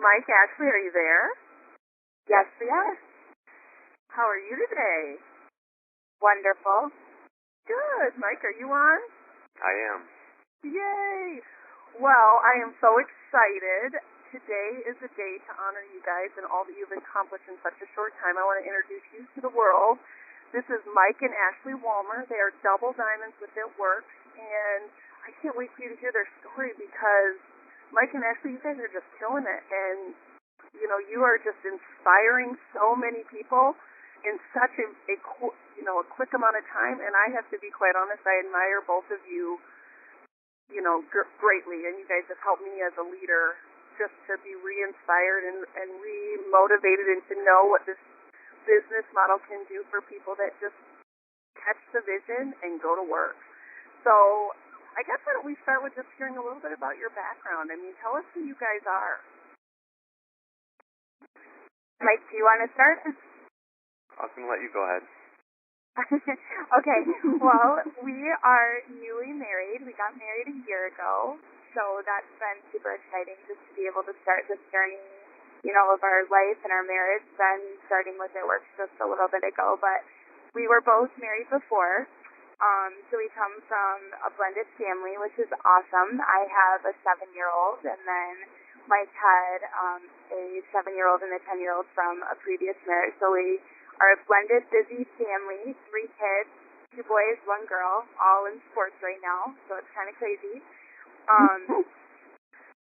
Mike, Ashley, are you there? Yes, we are. How are you today? Wonderful. Good. Mike, are you on? I am. Yay! Well, I am so excited. Today is a day to honor you guys and all that you've accomplished in such a short time. I want to introduce you to the world. This is Mike and Ashley Walmer. They are double diamonds with their work, and I can't wait for you to hear their story because Mike and Ashley, you guys are just killing it, and you are just inspiring so many people in such a quick amount of time. And I have to be quite honest, I admire both of you, greatly, and you guys have helped me as a leader just to be re-inspired and re-motivated and to know what this business model can do for people that just catch the vision and go to work. So I guess why don't we start with just hearing a little bit about your background. I mean, tell us who you guys are. Mike, do you want to start? I was going to let you go ahead. Okay. Well, we are newly married. We got married a year ago, so that's been super exciting just to be able to start this journey, of our life and our marriage, then starting with it works just a little bit ago. But we were both married before, so we come from a blended family, which is awesome. I have a 7-year-old, and then Mike had a 7-year-old and a 10-year-old from a previous marriage. So we are a blended, busy family, 3 kids, 2 boys, 1 girl, all in sports right now, so it's kind of crazy.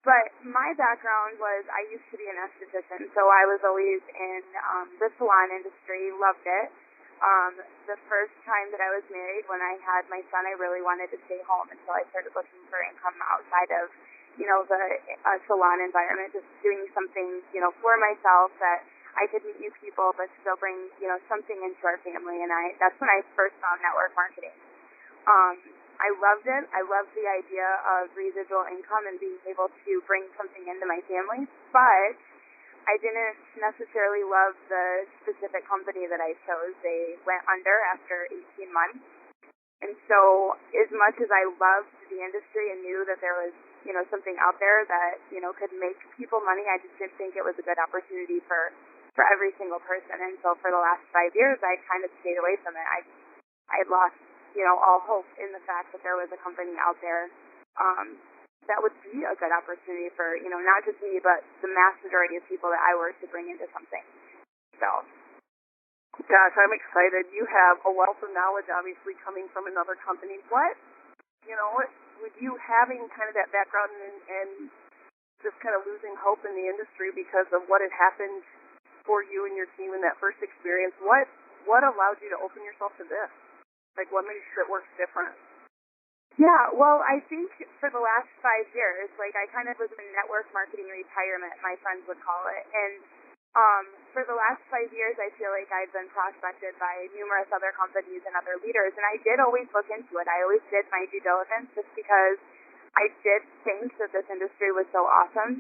But my background was I used to be an esthetician, so I was always in the salon industry, loved it. The first time that I was married, when I had my son, I really wanted to stay home until I started looking for income outside of, the salon environment, just doing something, for myself that I could meet new people, but still bring, something into our family. And that's when I first found network marketing. I loved it. I loved the idea of residual income and being able to bring something into my family, but I didn't necessarily love the specific company that I chose. They went under after 18 months. And so as much as I loved the industry and knew that there was, something out there that, could make people money, I just didn't think it was a good opportunity for every single person. And so for the last 5 years, I kind of stayed away from it. I lost, all hope in the fact that there was a company out there that would be a good opportunity for, not just me, but the mass majority of people that I were to bring into something. So. Gosh, I'm excited. You have a wealth of knowledge, obviously, coming from another company. What, with you having kind of that background and just kind of losing hope in the industry because of what had happened for you and your team in that first experience, what allowed you to open yourself to this? Like, what makes it work different? Yeah, well, I think for the last 5 years, I kind of was in network marketing retirement, my friends would call it. And for the last 5 years, I feel like I've been prospected by numerous other companies and other leaders, and I did always look into it. I always did my due diligence just because I did think that this industry was so awesome.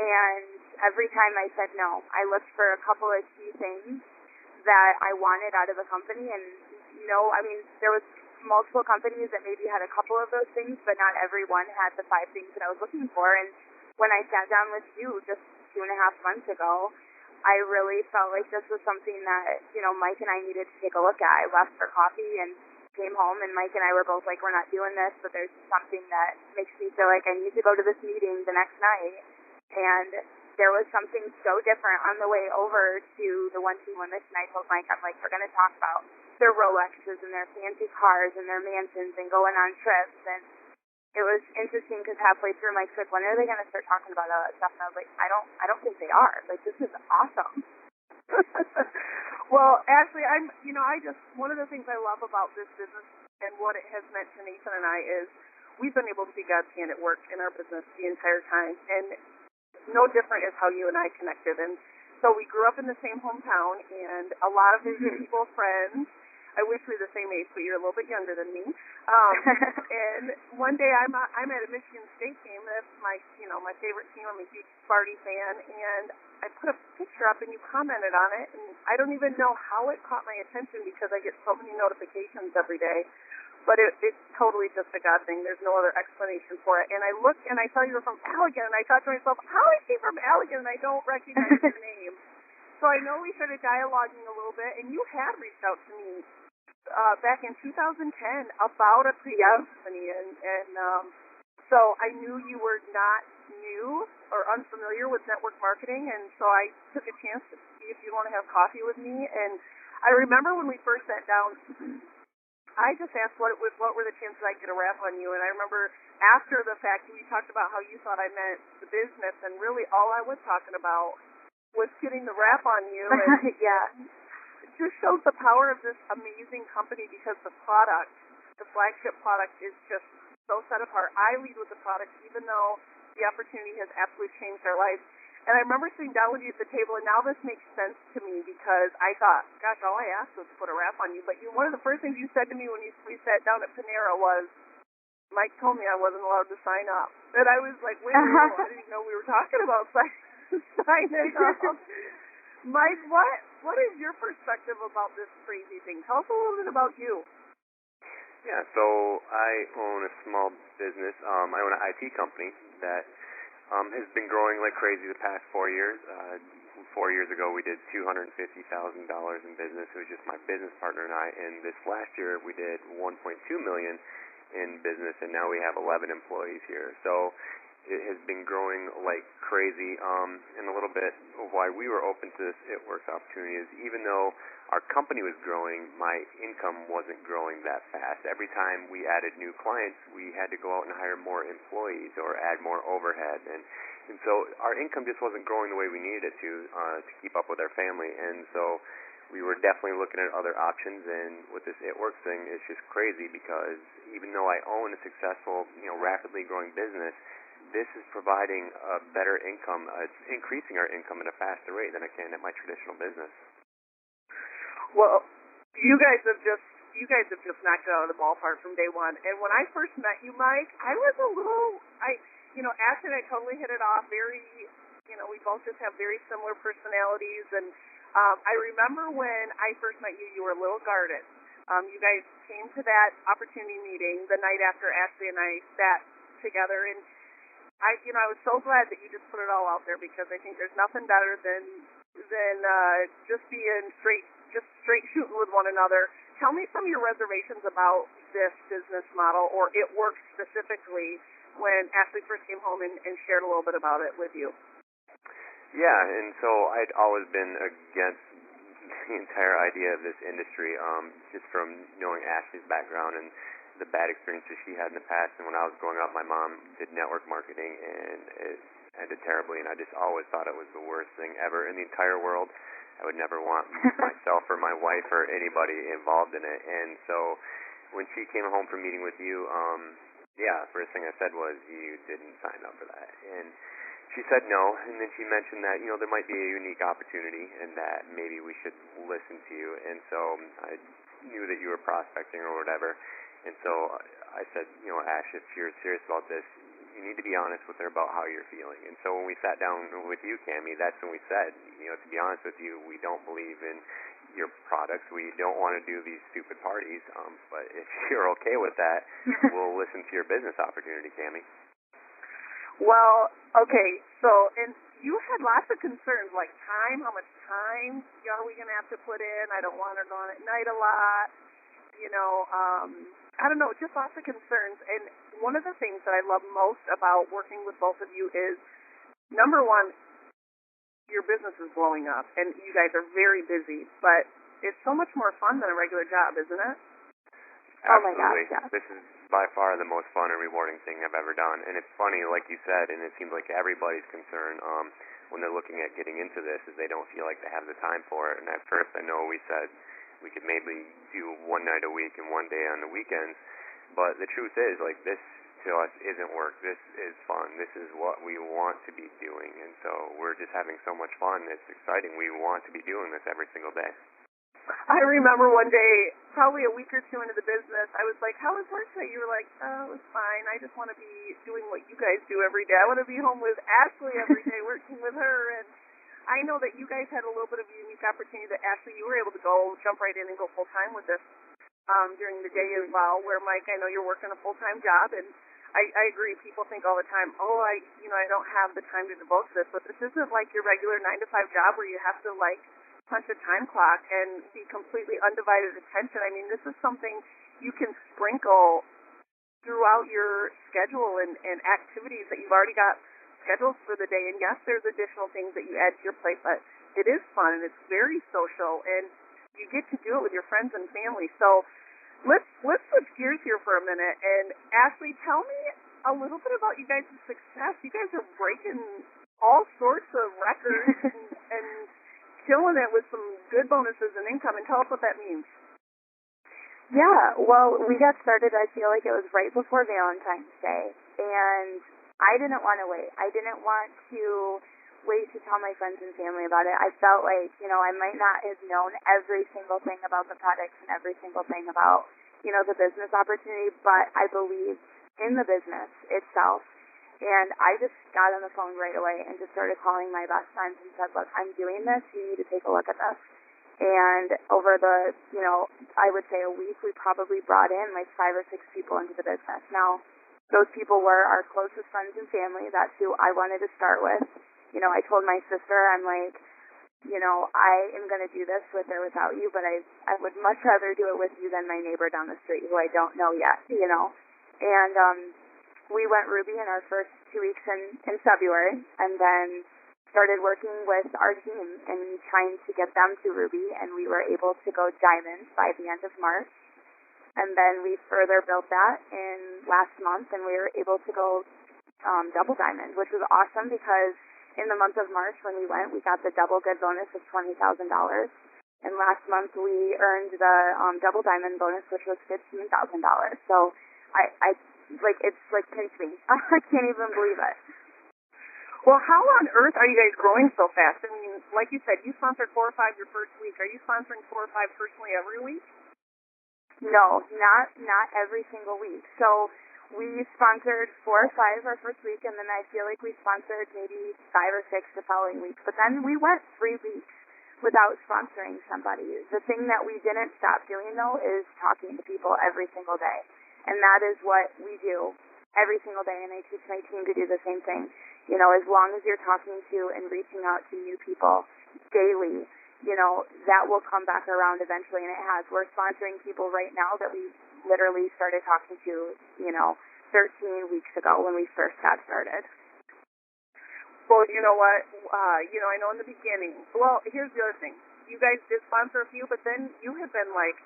And every time I said no, I looked for a couple of key things that I wanted out of a company. And, there was multiple companies that maybe had a couple of those things, but not everyone had the 5 things that I was looking for. And when I sat down with you just 2.5 months ago, I really felt like this was something that, Mike and I needed to take a look at. I left for coffee and came home, and Mike and I were both like, we're not doing this, but there's something that makes me feel like I need to go to this meeting the next night. And there was something so different on the way over to the One Team One Mission. I told Mike, I'm like, we're going to talk about their Rolexes and their fancy cars and their mansions and going on trips. And it was interesting because halfway through, Mike's like, when are they going to start talking about all that stuff? And I was like, I don't think they are. Like, this is awesome. Well, Ashley, one of the things I love about this business and what it has meant to Nathan and I is we've been able to be God's hand at work in our business the entire time. And no different is how you and I connected. And so we grew up in the same hometown, and a lot of people, friends. I wish we were the same age, but you're a little bit younger than me. And one day I'm at a Michigan State game. That's my favorite team. I'm a huge Sparty fan, and I put a picture up, and you commented on it. And I don't even know how it caught my attention because I get so many notifications every day. but it's totally just a God thing. There's no other explanation for it. And I looked and I saw you were from Allegan, and I thought to myself, how is she from Allegan and I don't recognize your name? So I know we started dialoguing a little bit, and you had reached out to me back in 2010 about a previous company, and so I knew you were not new or unfamiliar with network marketing, and so I took a chance to see if you want to have coffee with me. And I remember when we first sat down, I just asked what were the chances I'd get a rap on you, and I remember after the fact we talked about how you thought I meant the business, and really all I was talking about was getting the rap on you. And yeah. it just shows the power of this amazing company because the product, the flagship product, is just so set apart. I lead with the product, even though the opportunity has absolutely changed our lives. And I remember sitting down with you at the table, and now this makes sense to me because I thought, gosh, all I asked was to put a rap on you. But one of the first things you said to me when we sat down at Panera was, Mike told me I wasn't allowed to sign up. And I was like, wait, I didn't even know we were talking about signing up. Mike, what is your perspective about this crazy thing? Tell us a little bit about you. Yeah, so I own a small business. I own an IT company that has been growing like crazy the past 4 years. 4 years ago, we did $250,000 in business. It was just my business partner and I. And this last year, we did $1.2 million in business, and now we have 11 employees here. So it has been growing like crazy. And a little bit of why we were open to this It Works opportunity is even though our company was growing, my income wasn't growing that fast. Every time we added new clients, we had to go out and hire more employees or add more overhead. And so our income just wasn't growing the way we needed it to keep up with our family. And so we were definitely looking at other options. And with this It Works thing, it's just crazy because even though I own a successful, rapidly growing business, this is providing a better income. It's increasing our income at a faster rate than I can at my traditional business. Well, you guys have just knocked it out of the ballpark from day one. And when I first met you, Mike, I was a little, Ashley and I totally hit it off. We both just have very similar personalities. And I remember when I first met you, you were a little guarded. You guys came to that opportunity meeting the night after Ashley and I sat together, and I was so glad that you just put it all out there because I think there's nothing better than just being straight shooting with one another. Tell me some of your reservations about this business model, or It Works specifically, when Ashley first came home and shared a little bit about it with you. Yeah, and so I'd always been against the entire idea of this industry, just from knowing Ashley's background and the bad experiences she had in the past. And when I was growing up, my mom did network marketing, and it ended terribly, and I just always thought it was the worst thing ever in the entire world. I would never want myself or my wife or anybody involved in it. And so when she came home from meeting with you, first thing I said was, you didn't sign up for that. And she said no, and then she mentioned that, there might be a unique opportunity and that maybe we should listen to you. And so I knew that you were prospecting or whatever. And so I said, Ash, if you're serious about this, you need to be honest with her about how you're feeling. And so when we sat down with you, Cammie, that's when we said, to be honest with you, we don't believe in your products. We don't want to do these stupid parties. But if you're okay with that, we'll listen to your business opportunity, Cammie. Well, okay, so, and you had lots of concerns, like time, how much time are we going to have to put in? I don't want her going at night a lot. I don't know, just lots of concerns. And one of the things that I love most about working with both of you is, number one, your business is blowing up, and you guys are very busy, but it's so much more fun than a regular job, isn't it? Absolutely. Oh my gosh, yeah. This is by far the most fun and rewarding thing I've ever done. And it's funny, like you said, and it seems like everybody's concern when they're looking at getting into this is they don't feel like they have the time for it. And at first, I know we said we could maybe do one night a week and one day on the weekends, but the truth is, like, this to us isn't work. This is fun. This is what we want to be doing, and so we're just having so much fun. It's exciting. We want to be doing this every single day. I remember one day, probably a week or two into the business, I was like, how was work today? You were like, oh, it was fine. I just want to be doing what you guys do every day. I want to be home with Ashley every day, working with her. And I know that you guys had a little bit of a unique opportunity that, Ashley, you were able to go jump right in and go full-time with this during the day as well, where Mike, I know you're working a full-time job, and I agree. People think all the time, oh, I don't have the time to devote to this, but this isn't like your regular 9-to-5 job where you have to like punch a time clock and be completely undivided attention. I mean, this is something you can sprinkle throughout your schedule and activities that you've already got scheduled for the day. And yes, there's additional things that you add to your plate, but it is fun and it's very social, and you get to do it with your friends and family. So let's switch gears here for a minute. And Ashley, tell me a little bit about you guys' success. You guys are breaking all sorts of records and killing it with some good bonuses and income. And tell us what that means. Yeah, well, we got started, I feel like it was right before Valentine's Day, and I didn't want to wait. I didn't want to wait to tell my friends and family about it. I felt like, I might not have known every single thing about the products and every single thing about, the business opportunity, but I believed in the business itself. And I just got on the phone right away and just started calling my best friends and said, look, I'm doing this. You need to take a look at this. And over the, I would say a week, we probably brought in like 5 or 6 people into the business. Now, those people were our closest friends and family. That's who I wanted to start with. I told my sister, I'm like, I am going to do this with or without you, but I would much rather do it with you than my neighbor down the street who I don't know yet, And we went Ruby in our first 2 weeks in February, and then started working with our team and trying to get them to Ruby, and we were able to go Diamond by the end of March. And then we further built that in last month, and we were able to go Double Diamond, which was awesome because in the month of March when we went, we got the double good bonus of $20,000. And last month we earned the Double Diamond bonus, which was $15,000. So I it's like pinch me. I can't even believe it. Well, how on earth are you guys growing so fast? I mean, like you said, you sponsored 4 or 5 your first week. Are you sponsoring 4 or 5 personally every week? No, not every single week. So we sponsored 4 or 5 our first week, and then I feel like we sponsored maybe 5 or 6 the following week. But then we went 3 weeks without sponsoring somebody. The thing that we didn't stop doing, though, is talking to people every single day. And that is what we do every single day, and I teach my team to do the same thing. As long as you're talking to and reaching out to new people daily, that will come back around eventually, and it has. We're sponsoring people right now that we literally started talking to, 13 weeks ago when we first got started. Well, you know what? I know in the beginning. Well, here's the other thing. You guys did sponsor a few, but then you have been like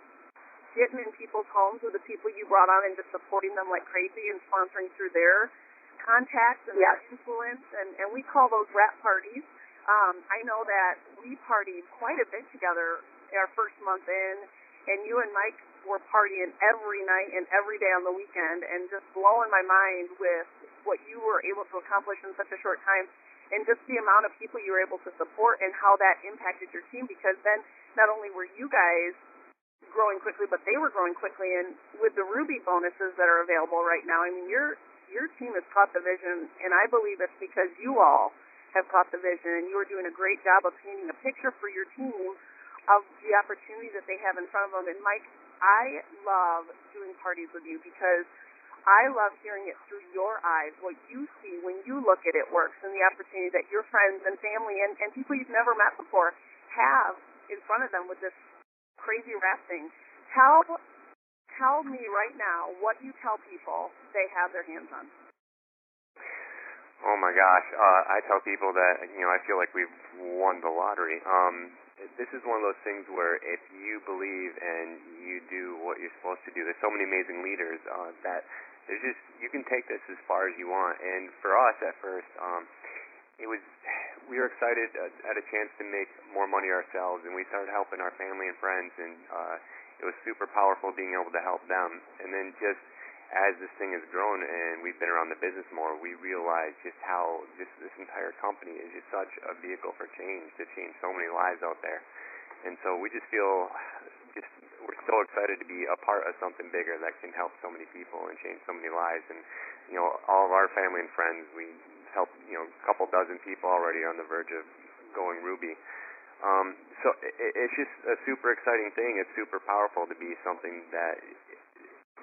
getting in people's homes with the people you brought on and just supporting them like crazy and sponsoring through their contacts and their influence, and we call those rap parties. I know that we partied quite a bit together our first month in, and you and Mike were partying every night and every day on the weekend, and just blowing my mind with what you were able to accomplish in such a short time, and just the amount of people you were able to support and how that impacted your team, because then not only were you guys growing quickly, but they were growing quickly, and with the Ruby bonuses that are available right now, I mean, your team has caught the vision, and I believe it's because you all have caught the vision, and you are doing a great job of painting a picture for your team of the opportunity that they have in front of them. And Mike, I love doing parties with you because I love hearing it through your eyes, what you see when you look at it works, and the opportunity that your friends and family and people you've never met before have in front of them with this crazy rap thing. Tell me right now what you tell people they have their hands on. Oh my gosh, I tell people that, I feel like we've won the lottery. This is one of those things where if you believe and you do what you're supposed to do, there's so many amazing leaders that there's just, you can take this as far as you want. And for us at first, we were excited at a chance to make more money ourselves, and we started helping our family and friends, and it was super powerful being able to help them. And then just as this thing has grown and we've been around the business more, we realize just how this entire company is just such a vehicle for change, to change so many lives out there. And so we just feel we're so excited to be a part of something bigger that can help so many people and change so many lives. And all of our family and friends, we helped a couple dozen people already on the verge of going Ruby. So it's just a super exciting thing. It's super powerful to be something that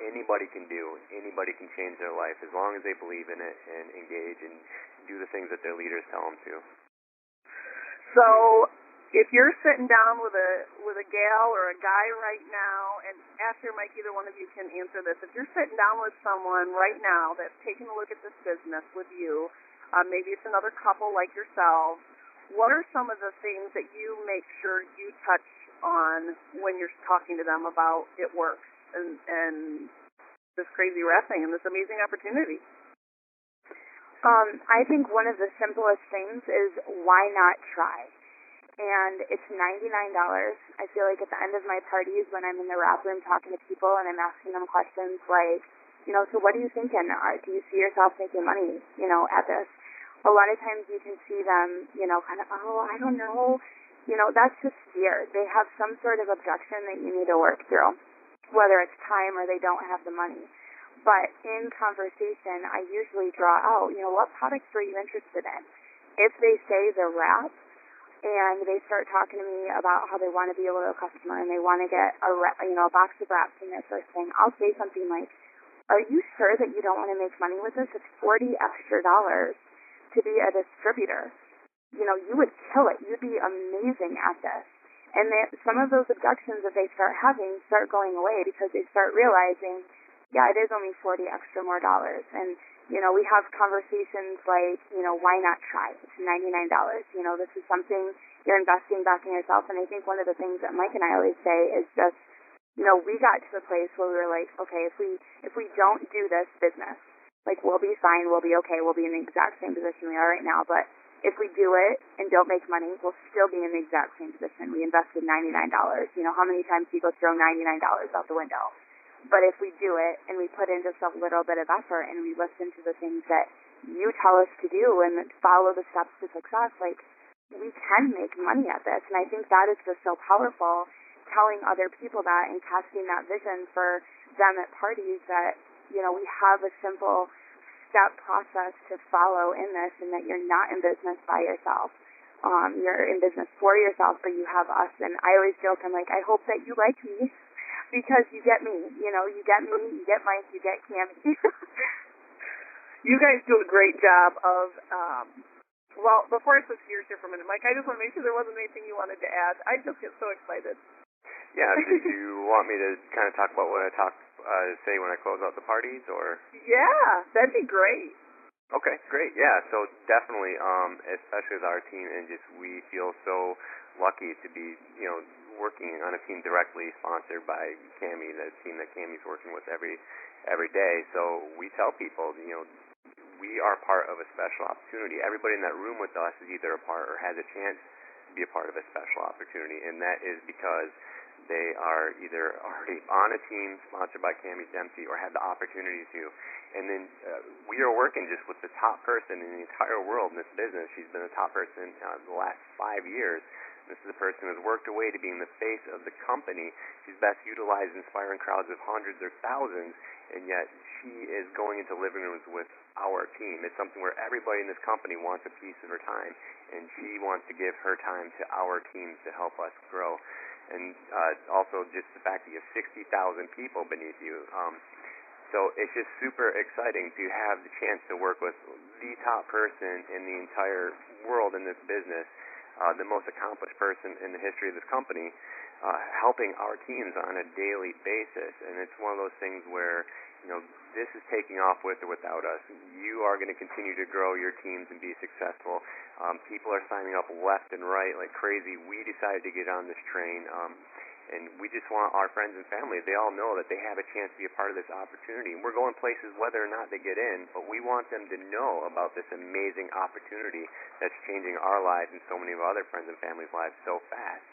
anybody can do. Anybody can change their life as long as they believe in it and engage and do the things that their leaders tell them to. So if you're sitting down with a gal or a guy right now, and after Mike, either one of you can answer this. If you're sitting down with someone right now that's taking a look at this business with you, maybe it's another couple like yourself, what are some of the things that you make sure you touch on when you're talking to them about it works and this crazy wrestling and this amazing opportunity? I think one of the simplest things is why not try? And it's $99. I feel like at the end of my parties when I'm in the wrap room talking to people and I'm asking them questions like, so what are you thinking? Do you see yourself making money, at this? A lot of times you can see them, kind of, I don't know. That's just fear. They have some sort of objection that you need to work through, whether it's time or they don't have the money. But in conversation, I usually draw out, what products are you interested in? If they say the wrap and they start talking to me about how they want to be a loyal customer and they want to get a box of wraps in their first thing, I'll say something like, are you sure that you don't want to make money with this? It's $40 extra to be a distributor. You would kill it. You'd be amazing at this. And some of those objections that they start having start going away because they start realizing, yeah, it is only $40 extra more dollars. And, we have conversations like, why not try? It's $99. This is something you're investing back in yourself. And I think one of the things that Mike and I always say is just, we got to the place where we were like, okay, if we don't do this business, like we'll be fine, we'll be okay, we'll be in the exact same position we are right now. But if we do it and don't make money, we'll still be in the exact same position. We invested $99. How many times do you go throw $99 out the window? But if we do it and we put in just a little bit of effort and we listen to the things that you tell us to do and follow the steps to success, like we can make money at this. And I think that is just so powerful, telling other people that and casting that vision for them at parties that, we have a simple step process to follow in this and that you're not in business by yourself. You're in business for yourself, but you have us. And I always joke, I'm like, I hope that you like me because you get me. You get me, you get Mike, you get Cammie. You guys do a great job of, well, before I switch gears here for a minute, Mike, I just want to make sure there wasn't anything you wanted to add. I just get so excited. Yeah, so do you want me to kind of talk about what I say when I close out the parties, or? Yeah, that'd be great. Okay, great. Yeah, so definitely, especially with our team, and just we feel so lucky to be, working on a team directly sponsored by Cammie, the team that Cammie's working with every day. So we tell people, we are part of a special opportunity. Everybody in that room with us is either a part or has a chance to be a part of a special opportunity, and that is because they are either already on a team sponsored by Cammie Dempsey or had the opportunity to. And then we are working just with the top person in the entire world in this business. She's been the top person the last 5 years. This is a person who has worked her way to being the face of the company. She's best utilized inspiring crowds of hundreds or thousands, and yet she is going into living rooms with our team. It's something where everybody in this company wants a piece of her time, and she wants to give her time to our team to help us grow. And also just the fact that you have 60,000 people beneath you. So it's just super exciting to have the chance to work with the top person in the entire world in this business, the most accomplished person in the history of this company, helping our teams on a daily basis. And it's one of those things where, this is taking off with or without us. You are going to continue to grow your teams and be successful. People are signing up left and right like crazy. We decided to get on this train, and we just want our friends and family, they all know that they have a chance to be a part of this opportunity. We're going places whether or not they get in, but we want them to know about this amazing opportunity that's changing our lives and so many of our other friends and family's lives so fast.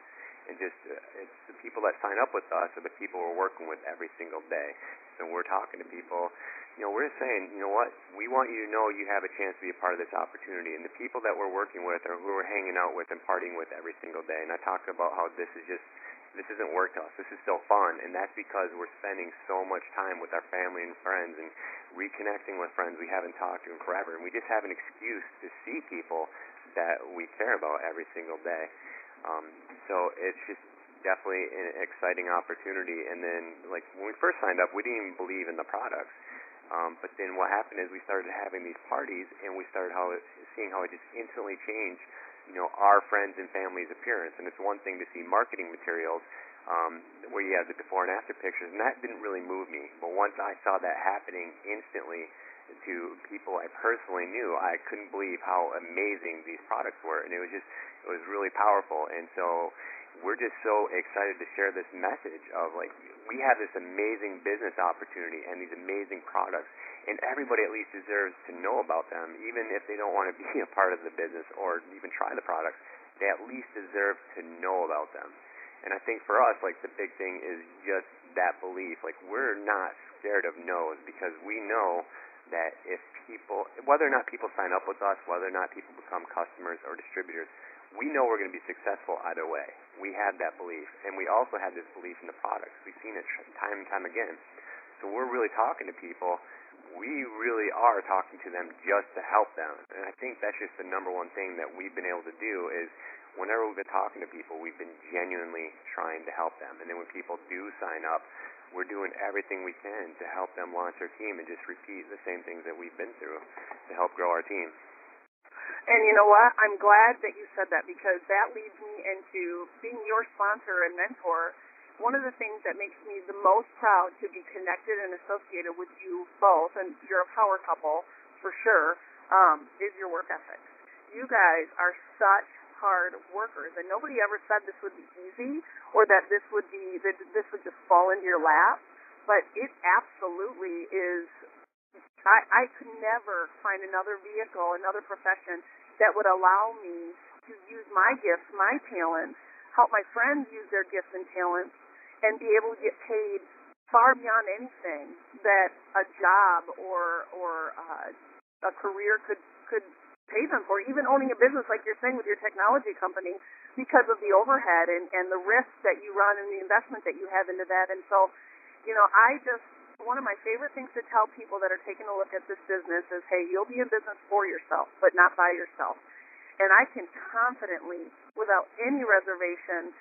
And just, it's the people that sign up with us are the people we're working with every single day. So we're talking to people, we're saying, what, we want you to know you have a chance to be a part of this opportunity. And the people that we're working with are who we're hanging out with and partying with every single day. And I talked about how this isn't work to us. This is still fun. And that's because we're spending so much time with our family and friends and reconnecting with friends we haven't talked to in forever. And we just have an excuse to see people that we care about every single day. So it's just definitely an exciting opportunity. And then, like, when we first signed up, we didn't even believe in the products. But then what happened is we started having these parties, and we started seeing how it just instantly changed, our friends' and family's appearance. And it's one thing to see marketing materials where you have the before and after pictures, and that didn't really move me. But once I saw that happening instantly to people I personally knew, I couldn't believe how amazing these products were, and it was really powerful. And so we're just so excited to share this message of, like, we have this amazing business opportunity and these amazing products, and everybody at least deserves to know about them, even if they don't want to be a part of the business or even try the products. They at least deserve to know about them. And I think for us, like, the big thing is just that belief. Like, we're not scared of no's, because we know that if people, whether or not people sign up with us, whether or not people become customers or distributors, we know we're going to be successful either way. We have that belief, and we also have this belief in the products. We've seen it time and time again. So we're really talking to people. We really are talking to them just to help them. And I think that's just the number one thing that we've been able to do is whenever we've been talking to people, we've been genuinely trying to help them. And then when people do sign up, we're doing everything we can to help them launch their team and just repeat the same things that we've been through to help grow our team. And you know what? I'm glad that you said that, because that leads me into being your sponsor and mentor. One of the things that makes me the most proud to be connected and associated with you both, and you're a power couple for sure, is your work ethic. You guys are such hard workers, and nobody ever said this would be easy or that this would just fall into your lap, but it absolutely is. I could never find another vehicle, another profession that would allow me to use my gifts, my talents, help my friends use their gifts and talents, and be able to get paid far beyond anything that a job or a career could pay them for, even owning a business like you're saying with your technology company, because of the overhead and the risk that you run and the investment that you have into that. And so, one of my favorite things to tell people that are taking a look at this business is, hey, you'll be in business for yourself, but not by yourself. And I can confidently, without any reservation,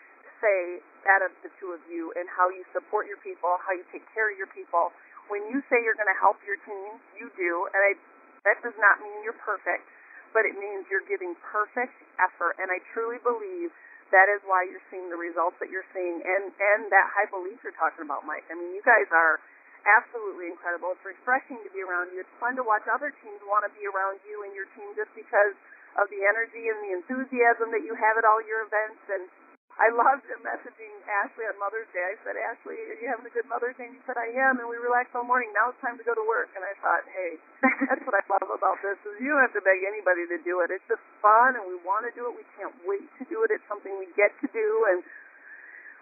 say out of the two of you and how you support your people, how you take care of your people. When you say you're going to help your team, you do. And that does not mean you're perfect, but it means you're giving perfect effort. And I truly believe that is why you're seeing the results that you're seeing and that high belief you're talking about, Mike. I mean, you guys are absolutely incredible. It's refreshing to be around you. It's fun to watch other teams want to be around you and your team just because of the energy and the enthusiasm that you have at all your events. And I loved messaging Ashley on Mother's Day. I said, Ashley, are you having a good Mother's Day? And she said, I am. And we relaxed all morning. Now it's time to go to work. And I thought, hey, that's what I love about this is you don't have to beg anybody to do it. It's just fun, and we want to do it. We can't wait to do it. It's something we get to do. And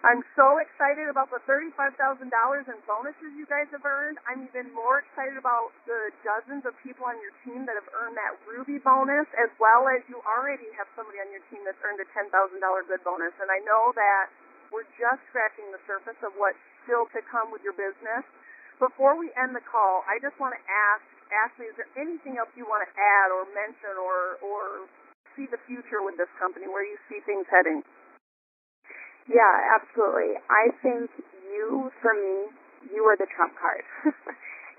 I'm so excited about the $35,000 in bonuses you guys have earned. I'm even more excited about the dozens of people on your team that have earned that Ruby bonus, as well as you already have somebody on your team that's earned a $10,000 good bonus. And I know that we're just scratching the surface of what's still to come with your business. Before we end the call, I just want to ask, Ashley, is there anything else you want to add or mention or see the future with this company, where you see things heading? Yeah, absolutely. I think you, for me, you were the trump card.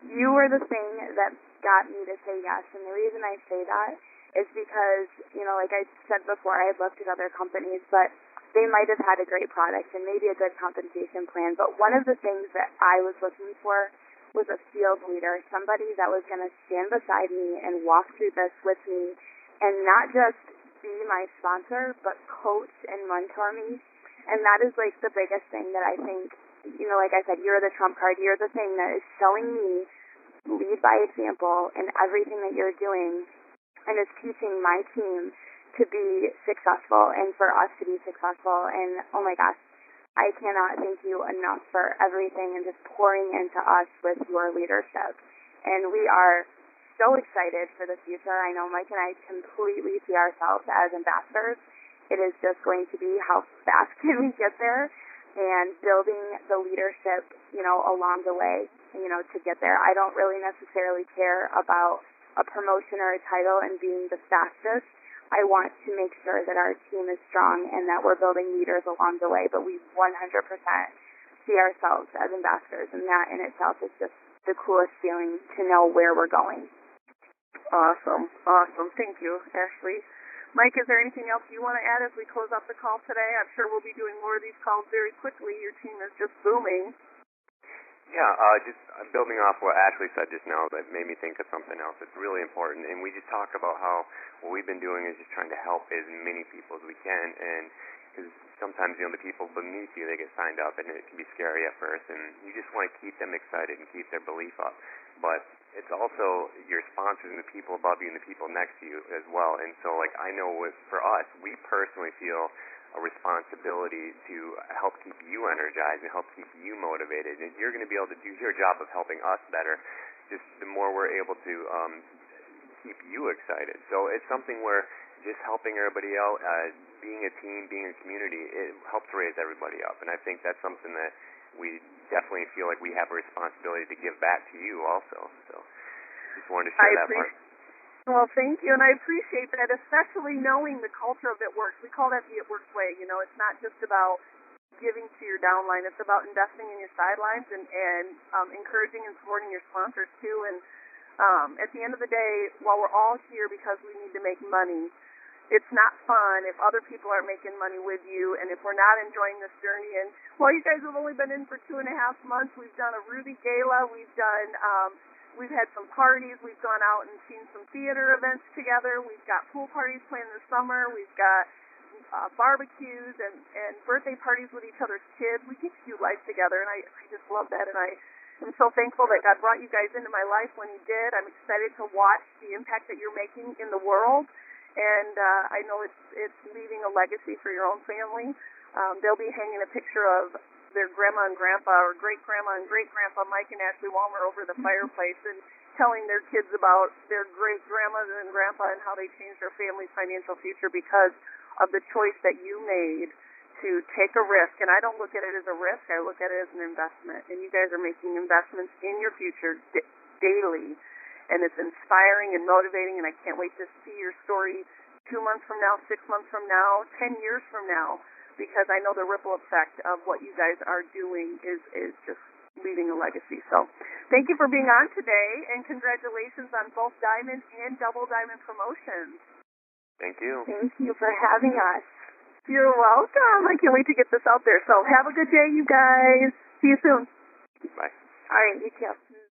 You were the thing that got me to say yes. And the reason I say that is because, like I said before, I had looked at other companies, but they might have had a great product and maybe a good compensation plan. But one of the things that I was looking for was a field leader, somebody that was going to stand beside me and walk through this with me and not just be my sponsor, but coach and mentor me. And that is, like, the biggest thing that I think, like I said, you're the trump card. You're the thing that is showing me lead by example in everything that you're doing and is teaching my team to be successful and for us to be successful. And, oh, my gosh, I cannot thank you enough for everything and just pouring into us with your leadership. And we are so excited for the future. I know Mike and I completely see ourselves as ambassadors. It is just going to be how fast can we get there and building the leadership, along the way, to get there. I don't really necessarily care about a promotion or a title and being the fastest. I want to make sure that our team is strong and that we're building leaders along the way, but we 100% see ourselves as ambassadors, and that in itself is just the coolest feeling to know where we're going. Awesome. Thank you, Ashley. Mike, is there anything else you want to add as we close up the call today? I'm sure we'll be doing more of these calls very quickly. Your team is just booming. Yeah, just building off what Ashley said just now, that made me think of something else that's really important. And we just talk about how what we've been doing is just trying to help as many people as we can. And because sometimes, the people beneath you, they get signed up, and it can be scary at first. And you just want to keep them excited and keep their belief up. But it's also your sponsors and the people above you and the people next to you as well. And so, I know for us, we personally feel a responsibility to help keep you energized and help keep you motivated. And you're going to be able to do your job of helping us better, just the more we're able to keep you excited. So it's something where just helping everybody out, being a team, being a community, it helps raise everybody up. And I think that's something that we definitely feel like we have a responsibility to give back to you also. So just wanted to share that part. Well, thank you, and I appreciate that, especially knowing the culture of It Works. We call that the It Works way. It's not just about giving to your downline. It's about investing in your sidelines and encouraging and supporting your sponsors, too. And at the end of the day, while we're all here because we need to make money, it's not fun if other people aren't making money with you and if we're not enjoying this journey. And while you guys have only been in for 2.5 months, we've done a Ruby Gala, we've had some parties, we've gone out and seen some theater events together, we've got pool parties planned this summer, we've got barbecues and birthday parties with each other's kids. We get to do life together, and I just love that, and I am so thankful that God brought you guys into my life when He did. I'm excited to watch the impact that you're making in the world, and I know it's leaving a legacy for your own family. They'll be hanging a picture of their grandma and grandpa, or great-grandma and great-grandpa, Mike and Ashley Walmer, over the fireplace and telling their kids about their great-grandmas and grandpa and how they changed their family's financial future because of the choice that you made to take a risk. And I don't look at it as a risk. I look at it as an investment. And you guys are making investments in your future daily. And it's inspiring and motivating, and I can't wait to see your story 2 months from now, 6 months from now, 10 years from now, because I know the ripple effect of what you guys are doing is just leaving a legacy. So thank you for being on today, and congratulations on both Diamond and Double Diamond promotions. Thank you. Thank you for having us. You're welcome. I can't wait to get this out there. So have a good day, you guys. See you soon. Bye. All right, you too.